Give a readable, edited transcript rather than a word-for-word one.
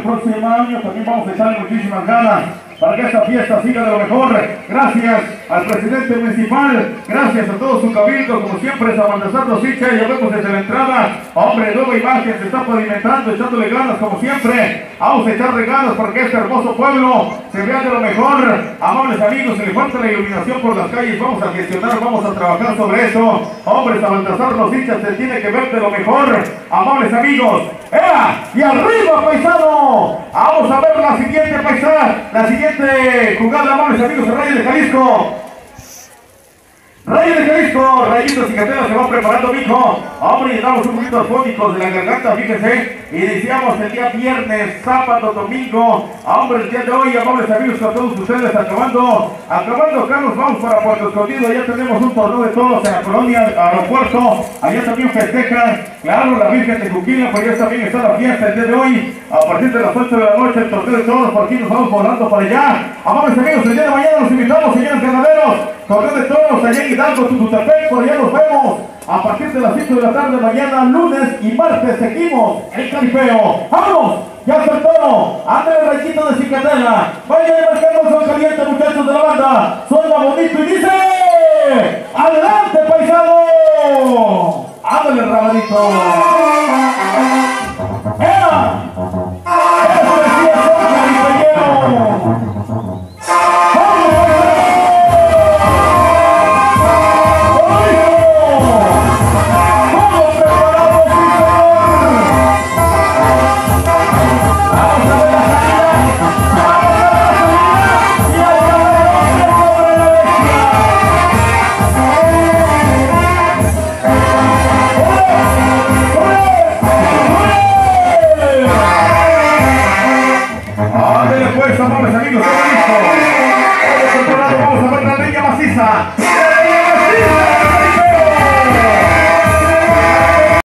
próximo año también vamos a echarle muchísimas ganas para que esta fiesta siga de lo mejor. Gracias al presidente municipal, gracias a todo su cabildo, como siempre, es a Baltasar Rosicha, ya vemos desde la entrada, hombre, nueva imagen, se está pavimentando, echándole ganas como siempre. Vamos a echarle ganas para que este hermoso pueblo se vea de lo mejor. Amables amigos, se le falta la iluminación por las calles, vamos a gestionar, vamos a trabajar sobre eso. Hombre, a Baltasar Rosicha se tiene que ver de lo mejor. Amables amigos, ¡ea! ¡Y arriba, paisano! Vamos a ver la siguiente la siguiente jugada, amables amigos, de Reyes de Jalisco. Reyes de Jalisco, Rayitos y Catela se va preparando, mijo. Hombre, damos un poquito fónicos de la garganta, fíjense. Iniciamos el día viernes, sábado, domingo. Hombre, el día de hoy, amables amigos, a todos ustedes, acabando, Carlos, vamos para Puerto Escondido. Ya tenemos un torneo de todos en la colonia, aeropuerto. Allá también festejan, claro, la Virgen de Juquila, pues ya también está la fiesta el día de hoy. A partir de las 8 de la noche, el torneo de todos, por aquí nos vamos volando para allá. Amables amigos, el día de mañana los invitamos, señores ganaderos. Torneo de toros allá en Hidalgo, Tututepec, por allá nos vemos. A partir de las 5 de la tarde, mañana, lunes y martes, seguimos el caripeo. ¡Vamos! ¡Ya está el toro! ¡Ándale, Rayito de Cicatela! ¡Vaya a marcarnos son caliente, muchachos de la banda! ¡Suena bonito y dice! ¡Adelante, paisano! ¡Ándale, Rabanito! ¡Ea! ¡Eso decía son caripellero! Amables amigos, estamos listos. Vamos a ver la leña maciza.